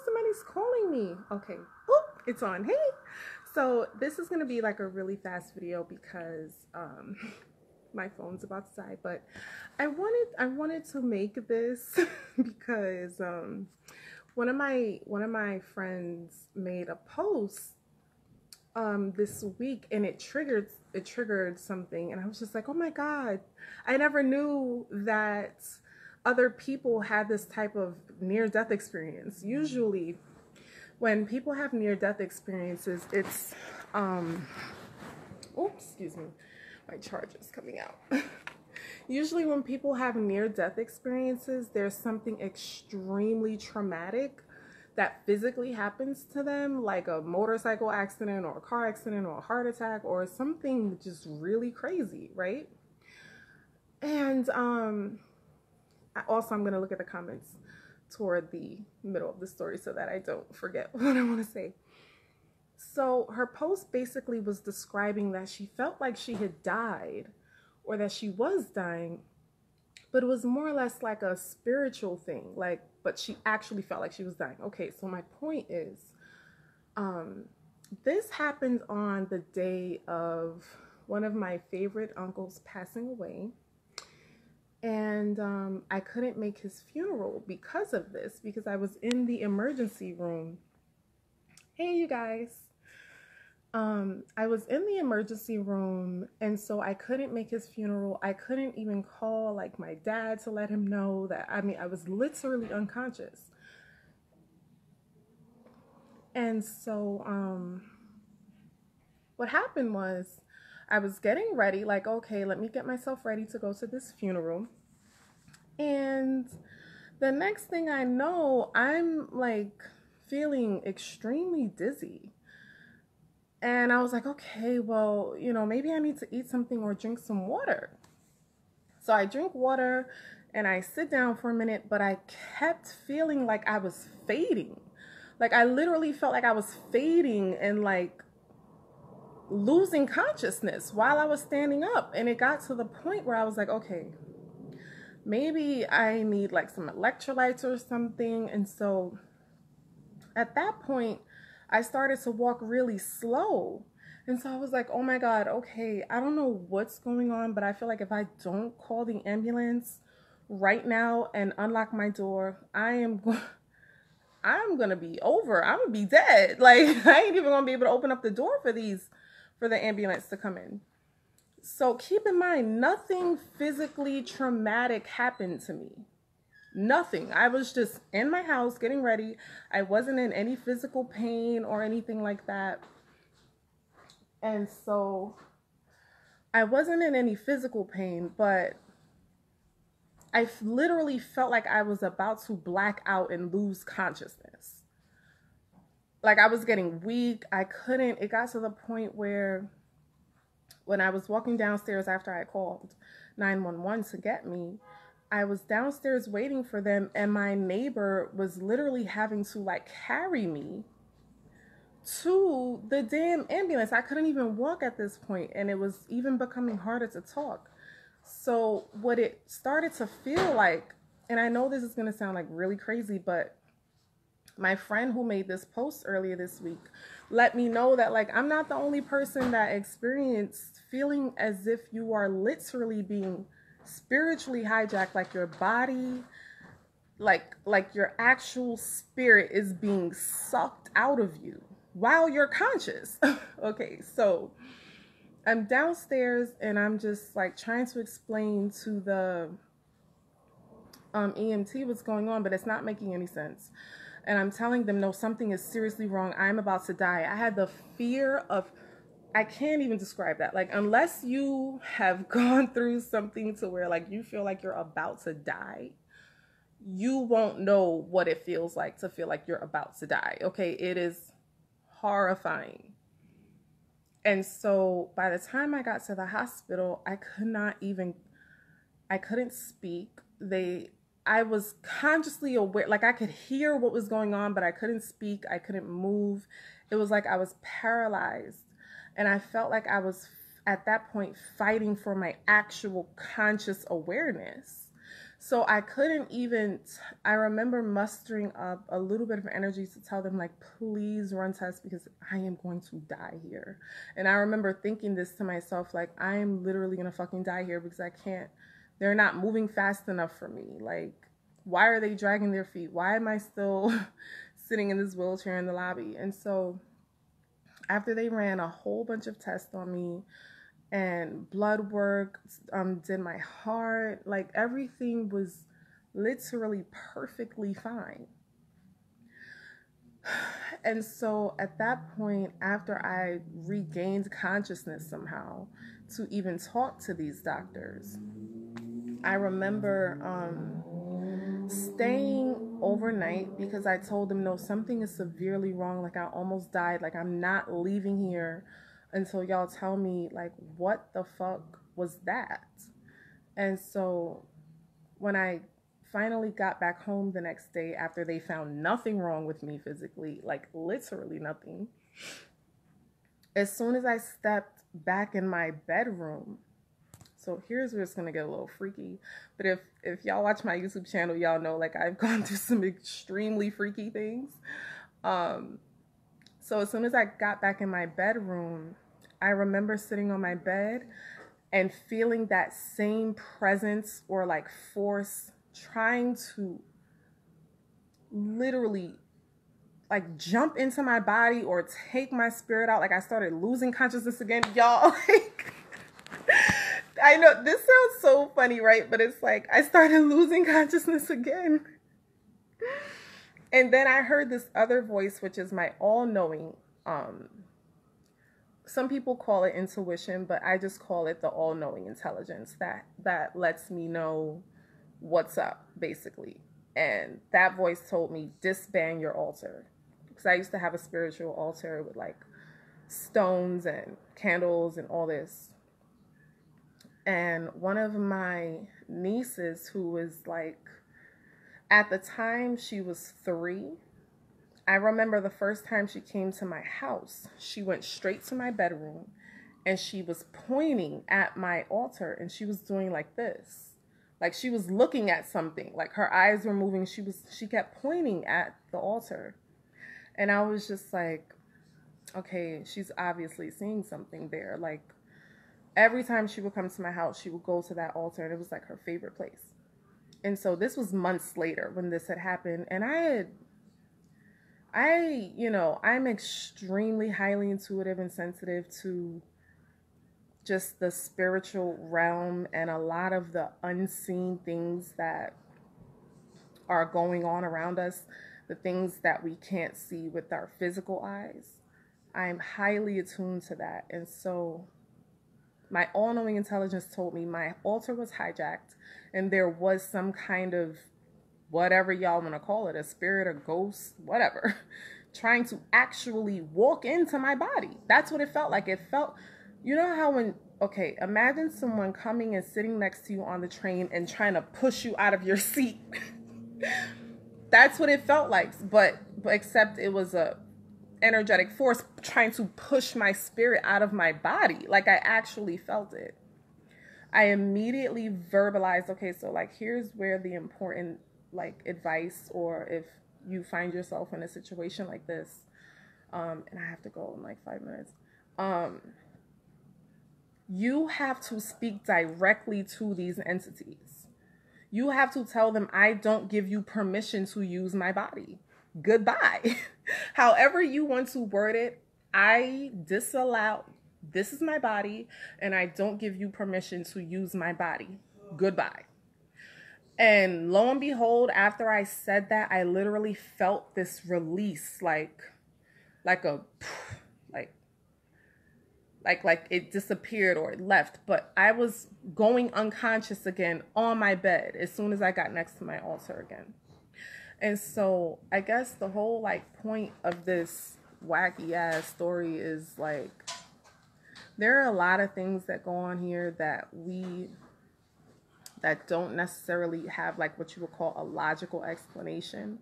somebody's calling me. Okay. Oh, it's on. Hey. So this is going to be like a really fast video because my phone's about to die, but I wanted to make this because one of my friends made a post this week, and it triggered something, and I was just like, oh my god, I never knew that other people had this type of near-death experience. Usually when people have near-death experiences, it's oops, excuse me, my charger's coming out. Usually when people have near-death experiences, there's something extremely traumatic that physically happens to them, like a motorcycle accident or a car accident or a heart attack or something just really crazy, right? And also I'm going to look at the comments toward the middle of the story so that I don't forget what I want to say. So her post basically was describing that she felt like she had died or that she was dying, but it was more or less like a spiritual thing, like, but she actually felt like she was dying. Okay, so my point is, this happened on the day of one of my favorite uncles passing away. And I couldn't make his funeral because of this, because I was in the emergency room. Hey, you guys. I was in the emergency room, and so I couldn't make his funeral. I couldn't even call like my dad to let him know that, I mean, I was literally unconscious. And so what happened was I was getting ready, like, okay, let me get myself ready to go to this funeral. And the next thing I know, I'm like feeling extremely dizzy. And I was like, okay, well, you know, maybe I need to eat something or drink some water. So I drink water and I sit down for a minute, but I kept feeling like I was fading. Like I literally felt like I was fading and like losing consciousness while I was standing up. And it got to the point where I was like, okay, maybe I need like some electrolytes or something. And so at that point, I started to walk really slow. And so I was like, oh my God, okay, I don't know what's going on, but I feel like if I don't call the ambulance right now and unlock my door, I'm gonna be over. I'm gonna be dead. Like, I ain't even gonna be able to open up the door for the ambulance to come in. So keep in mind, nothing physically traumatic happened to me. Nothing. I was just in my house getting ready. I wasn't in any physical pain or anything like that. And so I wasn't in any physical pain, but I literally felt like I was about to black out and lose consciousness. Like I was getting weak. It got to the point where when I was walking downstairs after I called 911 to get me, I was downstairs waiting for them, and my neighbor was literally having to like carry me to the damn ambulance. I couldn't even walk at this point, and it was even becoming harder to talk. So what it started to feel like, and I know this is going to sound like really crazy, but my friend who made this post earlier this week let me know that like I'm not the only person that experienced feeling as if you are literally being spiritually hijacked, like your body, like your actual spirit is being sucked out of you while you're conscious. Okay, so I'm downstairs and I'm just like trying to explain to the EMT what's going on, but it's not making any sense. And I'm telling them, no, something is seriously wrong. I'm about to die. I had the fear of, I can't even describe that. Like, unless you have gone through something to where like you feel like you're about to die, you won't know what it feels like to feel like you're about to die. Okay, it is horrifying. And so by the time I got to the hospital, I couldn't speak. I was consciously aware, like I could hear what was going on, but I couldn't speak. I couldn't move. It was like I was paralyzed. And I felt like I was at that point fighting for my actual conscious awareness. So I couldn't even, I remember mustering up a little bit of energy to tell them, like, please run tests because I am going to die here. And I remember thinking this to myself, like, I am literally going to fucking die here because I can't, they're not moving fast enough for me. Like, why are they dragging their feet? Why am I still sitting in this wheelchair in the lobby? And so after they ran a whole bunch of tests on me, and blood work, did my heart, like everything was literally perfectly fine. And so at that point, after I regained consciousness somehow to even talk to these doctors, I remember staying overnight because I told them, no, something is severely wrong. Like, I almost died. Like, I'm not leaving here until y'all tell me, like, what the fuck was that? And so when I finally got back home the next day after they found nothing wrong with me physically, like literally nothing, as soon as I stepped back in my bedroom, so here's where it's gonna get a little freaky. But if y'all watch my YouTube channel, y'all know, like, I've gone through some extremely freaky things. So as soon as I got back in my bedroom, I remember sitting on my bed and feeling that same presence or like force trying to literally like jump into my body or take my spirit out. Like, I started losing consciousness again, y'all. Like, I know this sounds so funny, right? But it's like I started losing consciousness again. And then I heard this other voice, which is my all-knowing, some people call it intuition, but I just call it the all-knowing intelligence that lets me know what's up, basically. And that voice told me, disband your altar. Because I used to have a spiritual altar with like stones and candles and all this. And one of my nieces, who was like, at the time she was 3, I remember the first time she came to my house, she went straight to my bedroom and she was pointing at my altar and she was doing like this. Like, she was looking at something, like her eyes were moving. She kept pointing at the altar. And I was just like, okay, she's obviously seeing something there. Like, every time she would come to my house, she would go to that altar and it was like her favorite place. And so this was months later when this had happened. And I'm extremely highly intuitive and sensitive to just the spiritual realm and a lot of the unseen things that are going on around us, the things that we can't see with our physical eyes. I'm highly attuned to that. And so my all-knowing intelligence told me my altar was hijacked and there was some kind of, whatever y'all want to call it, a spirit, a ghost, whatever, trying to actually walk into my body. That's what it felt like. It felt, you know how when, okay, imagine someone coming and sitting next to you on the train and trying to push you out of your seat. That's what it felt like, but except it was a energetic force trying to push my spirit out of my body. Like, I actually felt it. I immediately verbalized, okay, so like, here's where the important like advice, or if you find yourself in a situation like this, and I have to go in like 5 minutes, you have to speak directly to these entities. You have to tell them, I don't give you permission to use my body. Goodbye. However you want to word it, I disallow, this is my body, and I don't give you permission to use my body. Goodbye. And lo and behold, after I said that, I literally felt this release, like it disappeared or it left. But I was going unconscious again on my bed as soon as I got next to my altar again. And so I guess the whole like point of this wacky ass story is like, there are a lot of things that go on here that don't necessarily have like what you would call a logical explanation.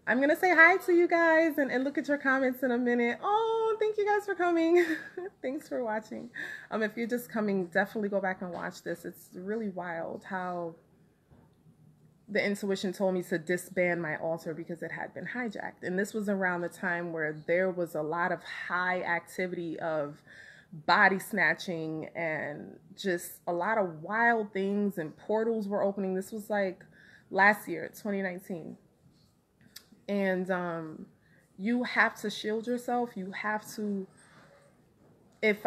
I'm going to say hi to you guys and look at your comments in a minute. Oh, thank you guys for coming. Thanks for watching. If you're just coming, definitely go back and watch this. It's really wild how the intuition told me to disband my altar because it had been hijacked. And this was around the time where there was a lot of high activity of body snatching and just a lot of wild things, and portals were opening. This was like last year, 2019. And you have to shield yourself. You have to, if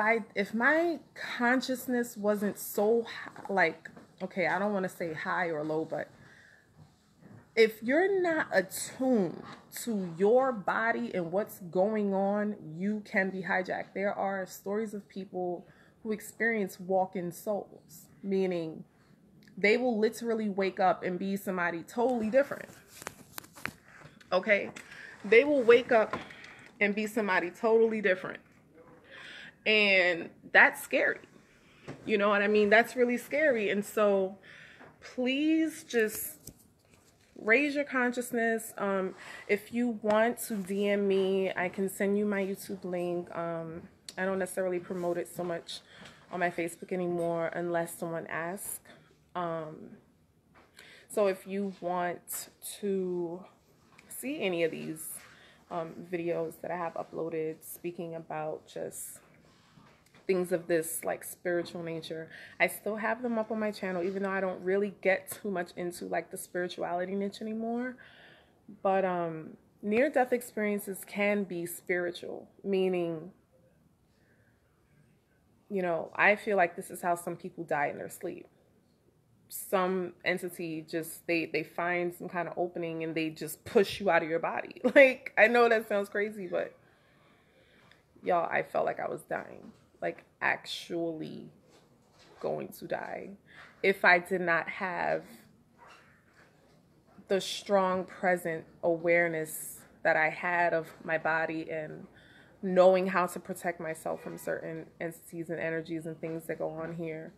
my consciousness wasn't so like, okay, I don't want to say high or low, but if you're not attuned to your body and what's going on, you can be hijacked. There are stories of people who experience walk-in souls, meaning they will literally wake up and be somebody totally different. Okay? They will wake up and be somebody totally different. And that's scary. You know what I mean? That's really scary. And so please just raise your consciousness. If you want to DM me, I can send you my YouTube link. I don't necessarily promote it so much on my Facebook anymore unless someone asks. So if you want to see any of these videos that I have uploaded speaking about just things of this like spiritual nature, I still have them up on my channel, even though I don't really get too much into like the spirituality niche anymore. But near-death experiences can be spiritual, meaning, you know, I feel like this is how some people die in their sleep. Some entity just, they find some kind of opening and they just push you out of your body. Like, I know that sounds crazy, but y'all, I felt like I was dying. Like, actually going to die if I did not have the strong present awareness that I had of my body and knowing how to protect myself from certain entities and energies and things that go on here.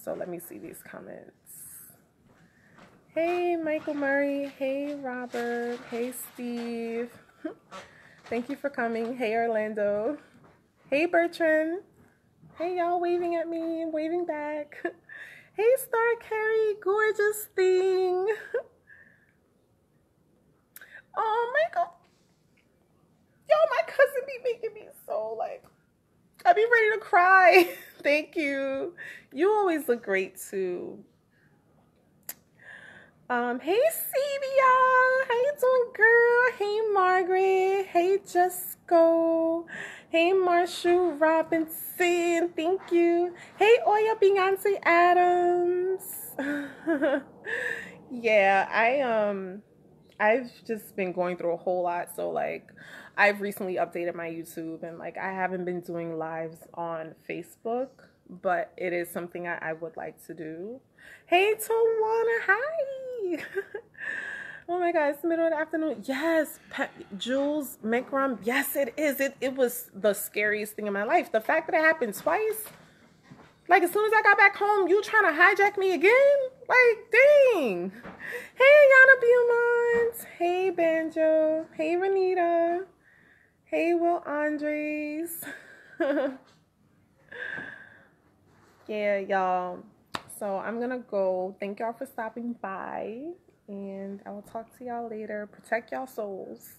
So let me see these comments. Hey, Michael Murray. Hey, Robert. Hey, Steve. Thank you for coming. Hey, Orlando. Hey, Bertrand. Hey, y'all waving at me. I'm waving back. Hey, Star Carrie. Gorgeous thing. Oh, Michael. Yo, my cousin be making me so, like, I be ready to cry. Thank you. You always look great, too. Hey, Cebia. How you doing, girl? Hey, Margaret. Hey, Jesco. Hey, Marshall Robinson. Thank you. Hey, Oya Beyonce Adams. Yeah, I've just been going through a whole lot. So, like, I've recently updated my YouTube, and, like, I haven't been doing lives on Facebook, but it is something I would like to do. Hey, Tawana. Hi. Oh my God, it's the middle of the afternoon. Yes, Jules Mikram. Yes, it is. It was the scariest thing in my life. The fact that it happened twice. Like, as soon as I got back home, you trying to hijack me again? Like, dang. Hey, Yana Beaumont. Hey, Banjo. Hey, Renita. Hey, Will Andres. Yeah, y'all. So I'm going to go. Thank y'all for stopping by. And I will talk to y'all later. Protect y'all souls.